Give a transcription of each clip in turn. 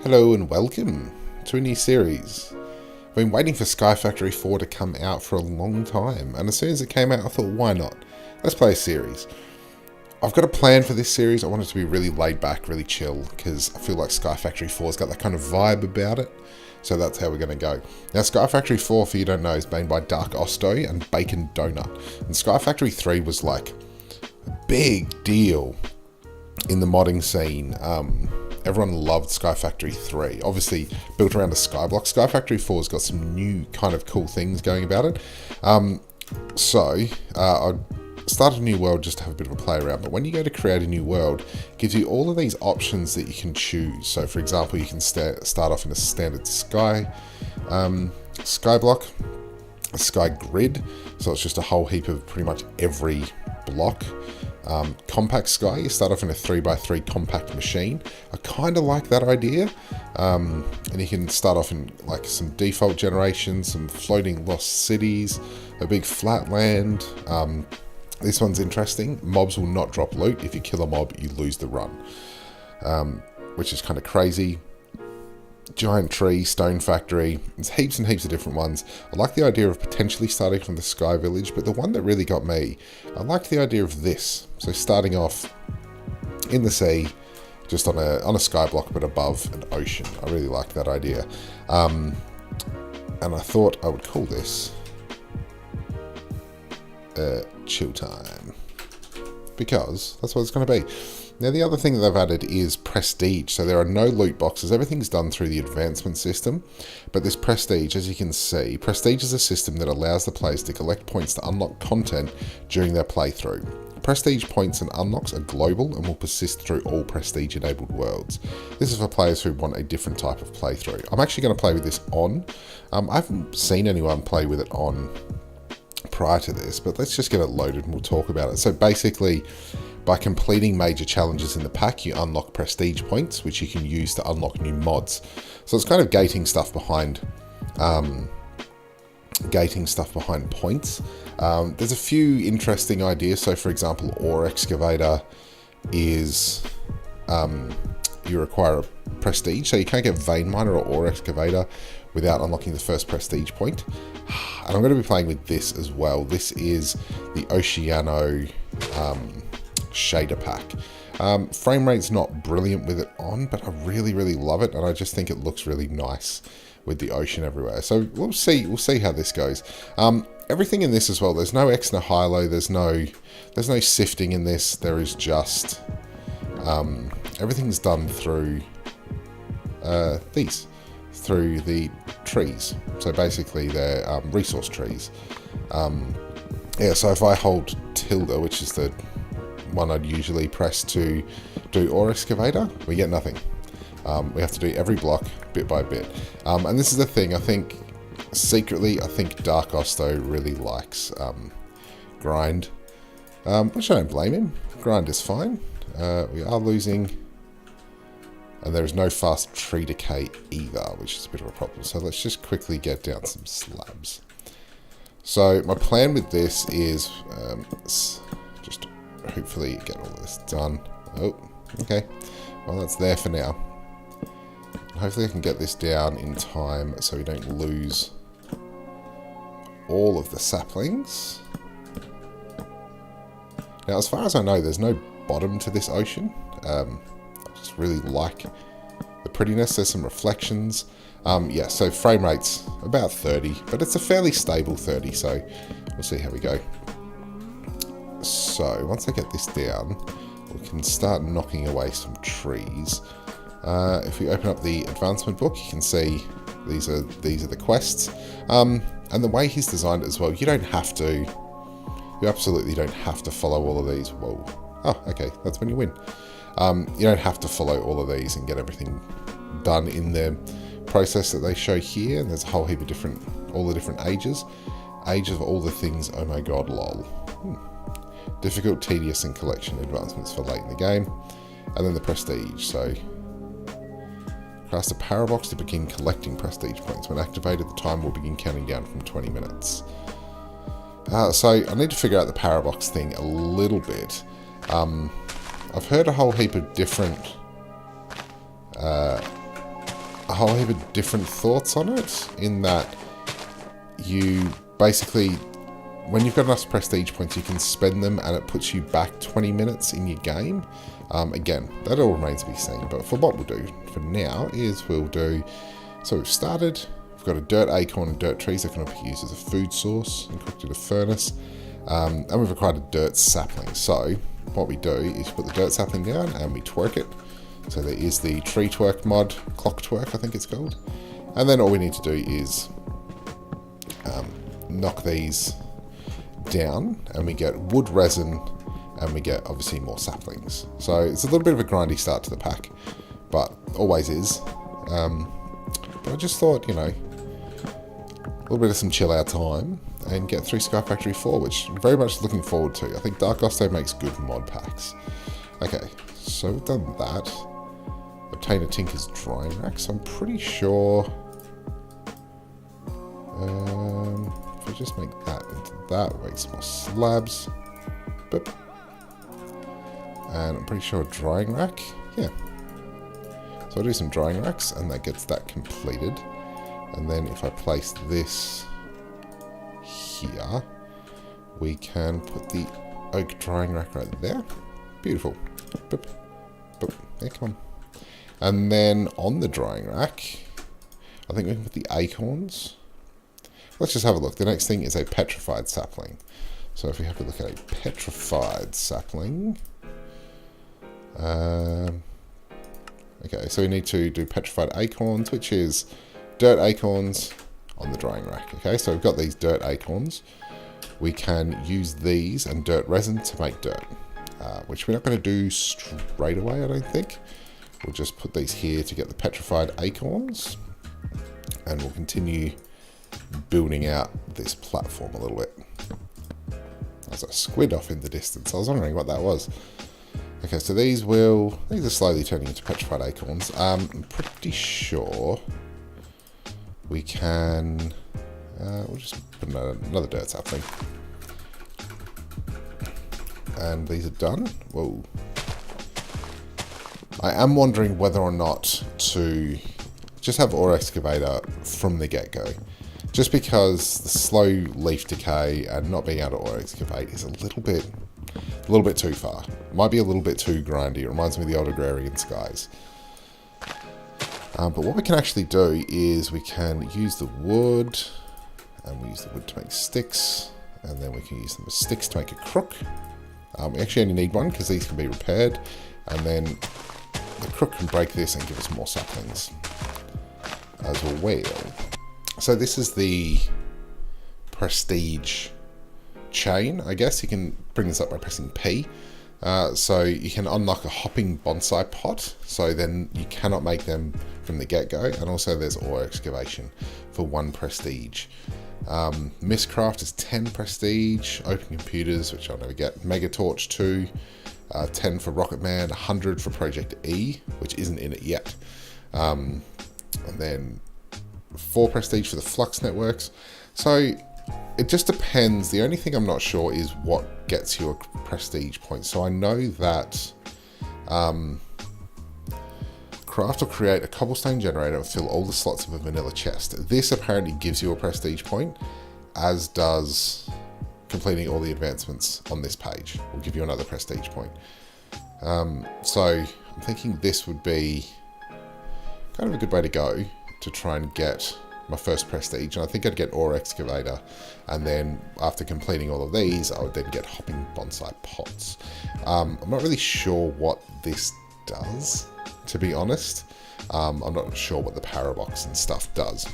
Hello and welcome to a new series. I've been waiting for SkyFactory 4 to come out for a long time, and as soon as it came out I thought, why not? Let's play a series. I've got a plan for this series. I want it to be really laid back, really chill, because I feel like SkyFactory 4's got that kind of vibe about it. So that's how we're going to go. Now, SkyFactory 4, for you who don't know, is made by Dark Osto and Bacon Donut. And SkyFactory 3 was like a big deal in the modding scene. Everyone loved SkyFactory 3. Obviously, built around a Skyblock. SkyFactory 4 has got some new kind of cool things going about it. I started a new world just to have a bit of a play around. But when you go to create a new world, it gives you all of these options that you can choose. So, for example, you can start off in a standard skyblock, a sky grid. So it's just a whole heap of pretty much every block. Compact sky, you start off in a 3x3 compact machine. I kind of like that idea. And you can start off in like some default generations, some floating lost cities, a big flat land. This one's interesting. Mobs will not drop loot. If you kill a mob, you lose the run. Which is kind of crazy. Giant tree, stone factory. There's heaps and heaps of different ones. I like the idea of potentially starting from the sky village, but the one that really got me, I liked the idea of this. So starting off in the sea, just on a sky block, but above an ocean. I really liked that idea. And I thought I would call this chill time, because that's what it's going to be. Now, the other thing that they've added is prestige. So there are no loot boxes. Everything's done through the advancement system. But this prestige, as you can see, prestige is a system that allows the players to collect points to unlock content during their playthrough. Prestige points and unlocks are global and will persist through all prestige-enabled worlds. This is for players who want a different type of playthrough. I'm actually going to play with this on. I haven't seen anyone play with it on prior to this, but let's just get it loaded and we'll talk about it. So basically, by completing major challenges in the pack, you unlock prestige points, which you can use to unlock new mods. So it's kind of gating stuff behind points. There's a few interesting ideas. So for example, ore excavator is you require a prestige, so you can't get vein miner or ore excavator without unlocking the first prestige point. And I'm going to be playing with this as well. This is the Oceano shader pack. Frame rate's not brilliant with it on, but I really love it, and I just think it looks really nice with the ocean everywhere. So we'll see how this goes. Everything in this as well, there's no X, no high-low, there's no sifting in this. There is just everything's done through through the trees. So basically they're resource trees. Yeah, so if I hold tilde, which is the one I'd usually press to do ore excavator, we get nothing. We have to do every block bit by bit. And this is the thing, I think secretly, I think Dark Osto really likes grind, which I don't blame him. Grind is fine. We are losing, and there is no fast tree decay either, which is a bit of a problem. So let's just quickly get down some slabs. So my plan with this is just hopefully get all this done. Oh, okay. Well, that's there for now. Hopefully I can get this down in time so we don't lose all of the saplings. Now, as far as I know, there's no bottom to this ocean. I just really like the prettiness. There's some reflections. Yeah, so frame rate's about 30, but it's a fairly stable 30, so we'll see how we go. So once I get this down, we can start knocking away some trees. If we open up the advancement book, you can see these are the quests. And the way he's designed it as well, you absolutely don't have to follow all of these. Whoa. Oh, okay, that's when you win. You don't have to follow all of these and get everything done in the process that they show here. And there's a whole heap of all the different ages. Age of all the things, oh my god, lol. Difficult, tedious, and collection advancements for late in the game. And then the prestige, so cast a power box to begin collecting prestige points. When activated, the time will begin counting down from 20 minutes. So I need to figure out the power box thing a little bit. I've heard a whole heap of different a whole heap of different thoughts on it, in that you basically, when you've got enough prestige points, you can spend them and it puts you back 20 minutes in your game. Again, that all remains to be seen, but for what we'll do for now is we'll do, so we've started, we've got a dirt acorn and dirt trees that can be used as a food source and cooked in a furnace, and we've acquired a dirt sapling. So what we do is put the dirt sapling down and we twerk it. So there is the tree twerk mod, clock twerk I think it's called, and then all we need to do is knock these down and we get wood resin, and we get obviously more saplings. So it's a little bit of a grindy start to the pack, but always is. But I just thought, you know, a little bit of some chill out time and get through SkyFactory 4, which I'm very much looking forward to. I think Dark Gusto makes good mod packs. Okay, so we've done that. Obtain a Tinker's drying rack, so I'm pretty sure if I just make that into that, make some more slabs. Boop. And I'm pretty sure a drying rack, yeah. So I'll do some drying racks and that gets that completed. And then if I place this here, we can put the oak drying rack right there. Beautiful. Boop. Boop. Yeah, come on. And then on the drying rack, I think we can put the acorns. Let's just have a look. The next thing is a petrified sapling. So if we have to look at a petrified sapling, okay, so we need to do petrified acorns, which is dirt acorns on the drying rack. Okay, so we've got these dirt acorns. We can use these and dirt resin to make dirt, which we're not going to do straight away, I don't think. We'll just put these here to get the petrified acorns, and we'll continue building out this platform a little bit. There's a squid off in the distance. I was wondering what that was. Okay, so these are slowly turning into petrified acorns. I'm pretty sure we can, we'll just put another dirt sapling. And these are done. Whoa. I am wondering whether or not to just have ore excavator from the get-go. Just because the slow leaf decay and not being able to ore excavate is a little bit too far. Might be a little bit too grindy. It reminds me of the old agrarian skies. But what we can actually do is we can use the wood, and we use the wood to make sticks, and then we can use them as sticks to make a crook. We actually only need one because these can be repaired, and then the crook can break this and give us more saplings as well. So this is the prestige chain, I guess. You can bring this up by pressing P. So you can unlock a hopping bonsai pot, so then you cannot make them from the get-go, and also there's ore excavation for 1 prestige. Mistcraft is 10 prestige, open computers, which I'll never get, Mega Torch 2, 10 for Rocket Man, 100 for Project E, which isn't in it yet, and then 4 prestige for the Flux networks. So it just depends. The only thing I'm not sure is what gets you a prestige point. So I know that craft or create a cobblestone generator and fill all the slots of a vanilla chest. This apparently gives you a prestige point, as does completing all the advancements on this page will give you another prestige point. So I'm thinking this would be kind of a good way to go to try and get my first prestige, and I think I'd get ore excavator, and then after completing all of these I would then get hopping bonsai pots. I'm not really sure what this does, to be honest. I'm not sure what the parabox and stuff does.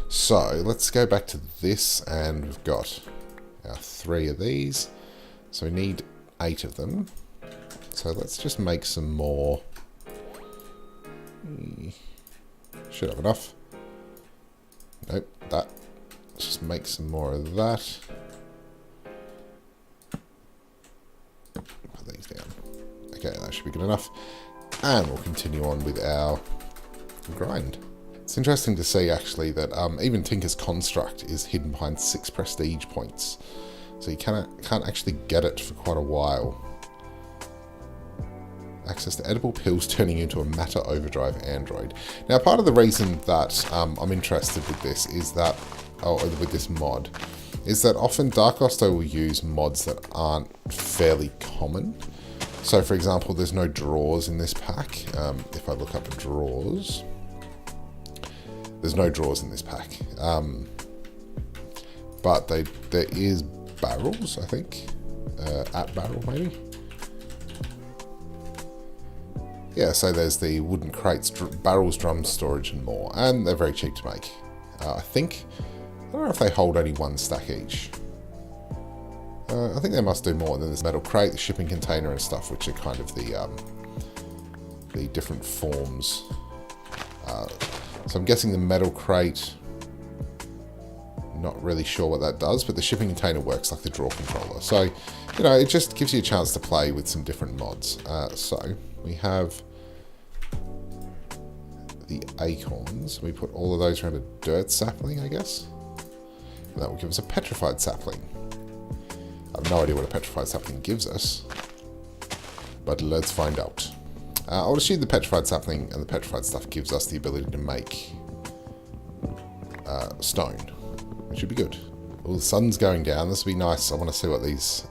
So let's go back to this, and we've got our 3 of these, so we need 8 of them. So let's just make some more. Should have enough. Nope, that. Let's just make some more of that. Put these down. Okay, that should be good enough. And we'll continue on with our grind. It's interesting to see actually that even Tinker's Construct is hidden behind 6 prestige points. So you can't actually get it for quite a while. access to edible pills turning into a matter overdrive android. Now, part of the reason that I'm interested with this is that, with this mod, is that often Dark Osto will use mods that aren't fairly common. So, for example, there's no drawers in this pack. If I look up drawers, there's no drawers in this pack. But there is barrels, I think. At barrel, maybe? Yeah, so there's the wooden crates, barrels, drums, storage, and more. And they're very cheap to make. I don't know if they hold only 1 stack each. I think they must do more. And then there's metal crate, the shipping container and stuff, which are kind of the different forms. So I'm guessing the metal crate, not really sure what that does, but the shipping container works like the drawer controller. So, you know, it just gives you a chance to play with some different mods. So we have the acorns. We put all of those around a dirt sapling, I guess. And that will give us a petrified sapling. I have no idea what a petrified sapling gives us, but let's find out. I'll assume the petrified sapling and the petrified stuff gives us the ability to make stone, which should be good. Well, the sun's going down. This will be nice. I want to see what these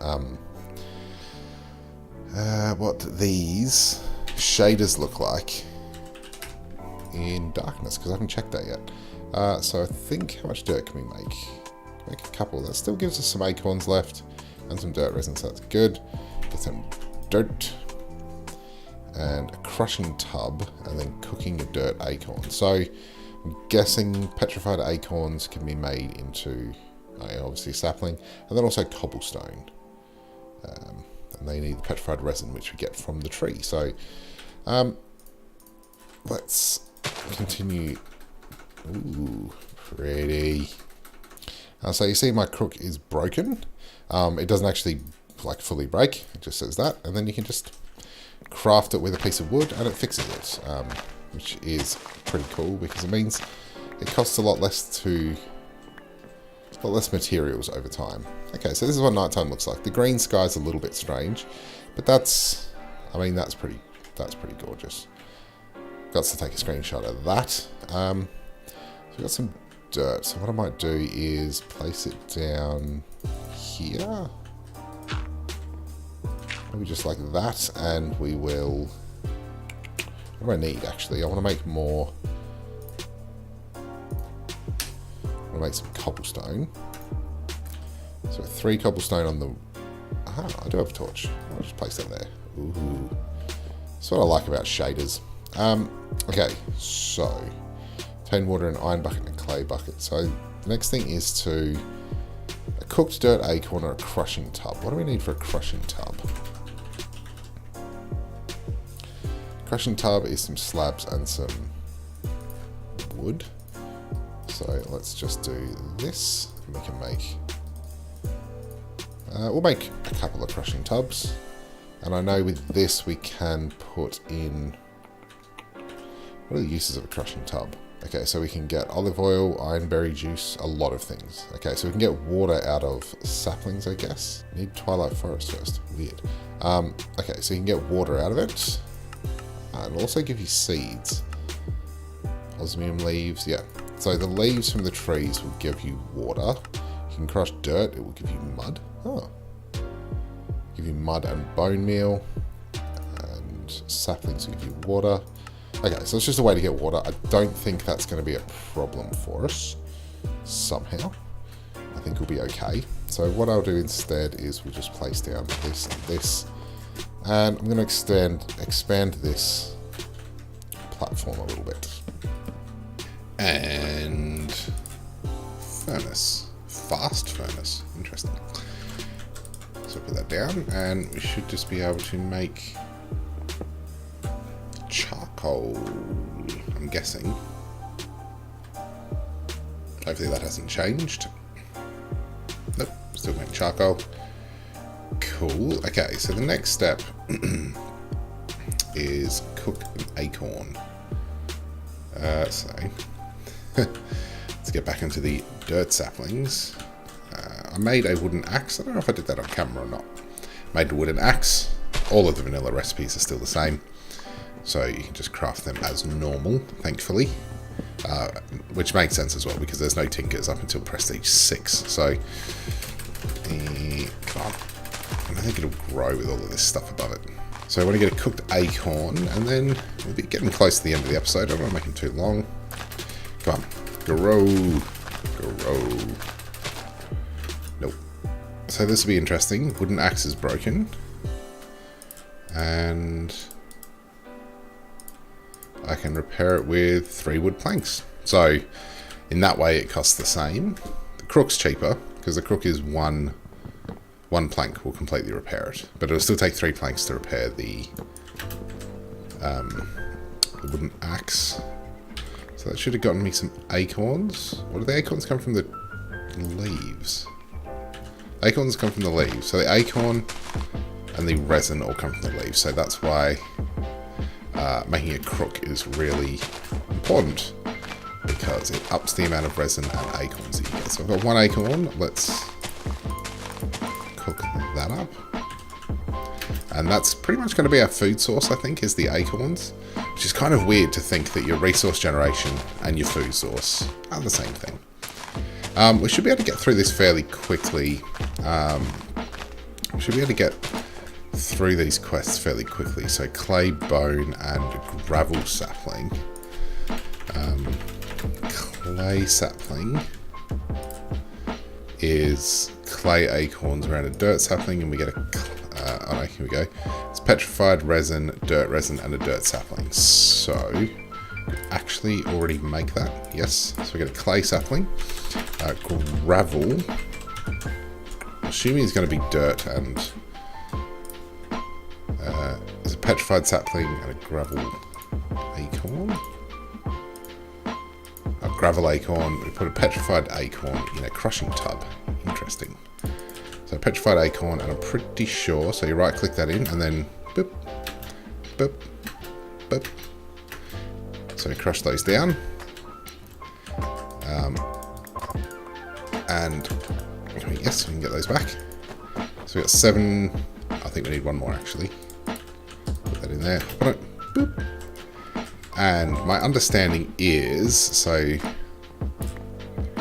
shaders look like in darkness, because I haven't checked that yet. So I think, how much dirt can we make? Make a couple. That still gives us some acorns left and some dirt resin, so that's good. Get some dirt and a crushing tub, and then cooking a dirt acorn. So I'm guessing petrified acorns can be made into obviously sapling, and then also cobblestone. And they need the petrified resin, which we get from the tree. So let's continue. Ooh, pretty. So you see my crook is broken. It doesn't actually like fully break, it just says that, and then you can just craft it with a piece of wood and it fixes it, which is pretty cool because it means it costs a lot less materials over time. Okay, so this is what nighttime looks like. The green sky is a little bit strange, but that's pretty gorgeous. Got to take a screenshot of that. So we've got some dirt. So what I might do is place it down here. Maybe just like that, and we will... What do I need, actually? I want to make more... I want to make some cobblestone. So 3 cobblestone on the... Ah, I do have a torch. I'll just place that there. Ooh. That's what I like about shaders. Okay, so... Obtain water, an iron bucket, and a clay bucket. So the next thing is to... A cooked dirt acorn or a crushing tub. What do we need for a crushing tub? Crushing tub is some slabs and some wood. So let's just do this. And we can make... we'll make a couple of crushing tubs. And I know with this we can put in... What are the uses of a crushing tub? Okay, so we can get olive oil, ironberry juice, a lot of things. Okay, so we can get water out of saplings, I guess. Need twilight forest first. Weird. Okay, so you can get water out of it. It'll also give you seeds. Osmium leaves, yeah. So the leaves from the trees will give you water. You can crush dirt, it will give you mud. Oh. Give you mud and bone meal. And saplings will give you water. Okay, so it's just a way to get water. I don't think that's going to be a problem for us. Somehow. I think we'll be okay. So what I'll do instead is we'll just place down this and this. And I'm going to expand this platform a little bit. And furnace. Fast furnace. Interesting. So put that down, and we should just be able to make charcoal, I'm guessing. Hopefully that hasn't changed. Nope, still make charcoal. Cool. Okay, so the next step is cook an acorn. So let's get back into the dirt saplings. I made a wooden axe. I don't know if I did that on camera or not. Made a wooden axe. all of the vanilla recipes are still the same. So you can just craft them as normal, thankfully. Which makes sense as well, because there's no tinkers up until Prestige 6. So, come on. I think it'll grow with all of this stuff above it. So I want to get a cooked acorn, and then we'll be getting close to the end of the episode. I don't want to make them too long. Come on. Grow. Grow. Nope. So this will be interesting. Wooden axe is broken. And I can repair it with 3 wood planks. So in that way it costs the same. The crook's cheaper, because the crook is one plank will completely repair it. But it'll still take 3 planks to repair the wooden axe. So that should have gotten me some acorns. Or do the acorns come from the leaves? Acorns come from the leaves. So the acorn and the resin all come from the leaves. So that's why making a crook is really important, because it ups the amount of resin and acorns that you get. So I've got 1 acorn. Let's cook that up. And that's pretty much going to be our food source, I think, is the acorns. Which is kind of weird to think that your resource generation and your food source are the same thing. We should be able to get through this fairly quickly. We should be able to get through these quests fairly quickly. So clay, bone, and gravel sapling. Clay sapling is clay acorns around a dirt sapling, and we get a oh no, here we go. It's petrified resin, and a dirt sapling. So actually already make that. Yes. So we get a clay sapling, gravel. Assuming it's going to be dirt and there's a petrified sapling and a gravel acorn. A gravel acorn. We put a petrified acorn in a crushing tub. Interesting. So petrified acorn, and I'm pretty sure. So you right click that in, and then boop, boop, boop. So we crush those down. And yes, we can get those back. So we got 7. I think we need 1 more actually. Put that in there. Boop. And my understanding is, so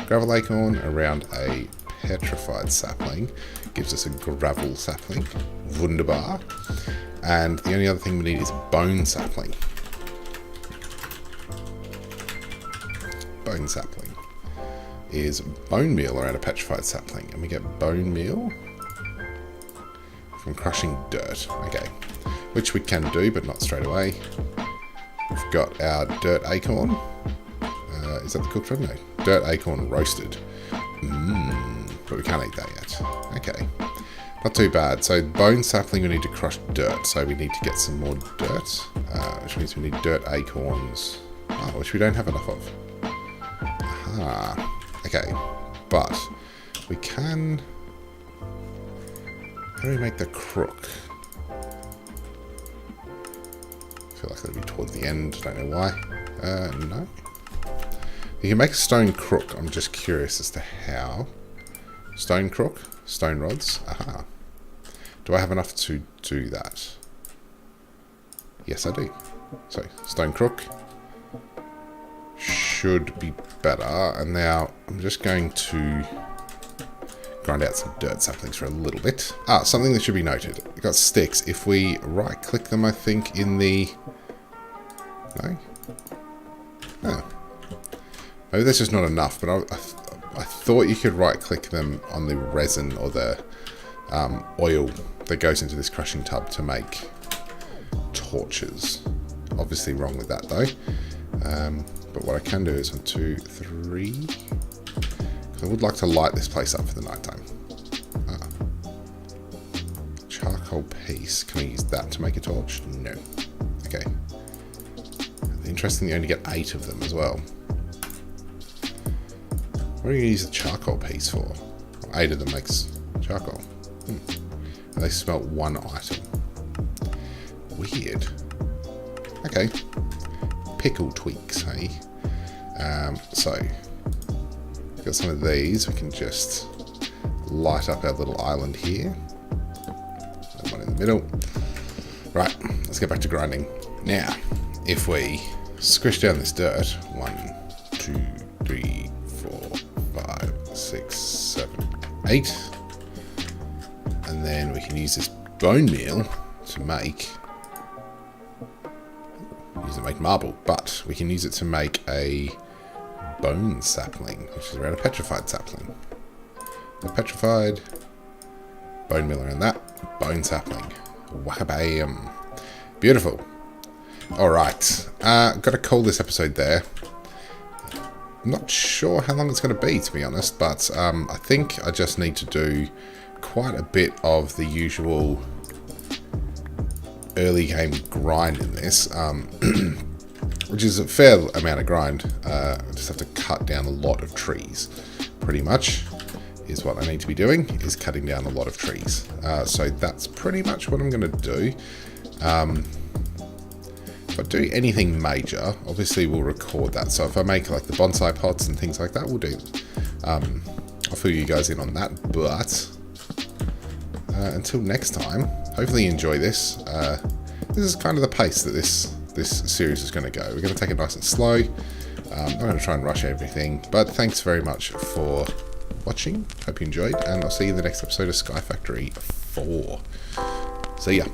gravel acorn around a petrified sapling gives us a gravel sapling. Wunderbar. And the only other thing we need is bone sapling. Bone sapling is bone meal around a petrified sapling, and we get bone meal from crushing dirt. Okay, which we can do, but not straight away. We've got our dirt acorn. Is that the cooked one? No. Dirt acorn roasted. But we can't eat that yet. Okay, not too bad. So bone sapling, we need to crush dirt. So we need to get some more dirt, which means we need dirt acorns, which we don't have enough of. Aha. Okay, but we can... How do we make the crook? I feel like that'll be towards the end. Don't know why. No. You can make a stone crook. I'm just curious as to how. Stone crook. Stone rods. Aha. Do I have enough to do that? Yes, I do. So, stone crook. Should be better. And now I'm just going to grind out some dirt saplings for a little bit. Something that should be noted. We've got sticks. If we right click them, I think in the... No? No. Maybe that's just not enough, but I thought you could right click them on the resin or the oil that goes into this crushing tub to make torches. Obviously wrong with that though. But what I can do is 1, 2, 3. Because I would like to light this place up for the night time. Charcoal piece. Can I use that to make a torch? No. Okay. Interesting, you only get 8 of them as well. What are you going to use the charcoal piece for? 8 of them makes charcoal. And they smelt 1 item. Weird. Okay. Pickle tweaks, hey? So, we've got some of these. We can just light up our little island here. That one in the middle. Right, let's get back to grinding. Now, if we squish down this dirt, 1, 2, 3, 4, 5, 6, 7, 8, and then we can use this bone meal to make marble, but we can use it to make a bone sapling, which is around a petrified sapling. The petrified, bone meal around that, bone sapling. Whabam. Beautiful. Alright, got to call this episode there. I'm not sure how long it's going to be, to be honest, but I think I just need to do quite a bit of the usual early game grind in this, which is a fair amount of grind. I just have to cut down a lot of trees, pretty much, is what I need to be doing, is cutting down a lot of trees. So that's pretty much what I'm going to do. If I do anything major, obviously we'll record that. So if I make like the bonsai pots and things like that, we'll do. I'll fill you guys in on that, but until next time, hopefully you enjoy this. This is kind of the pace that this series is going to go. We're going to take it nice and slow. I'm not going to try and rush everything, but thanks very much for watching. Hope you enjoyed, and I'll see you in the next episode of SkyFactory 4. See ya.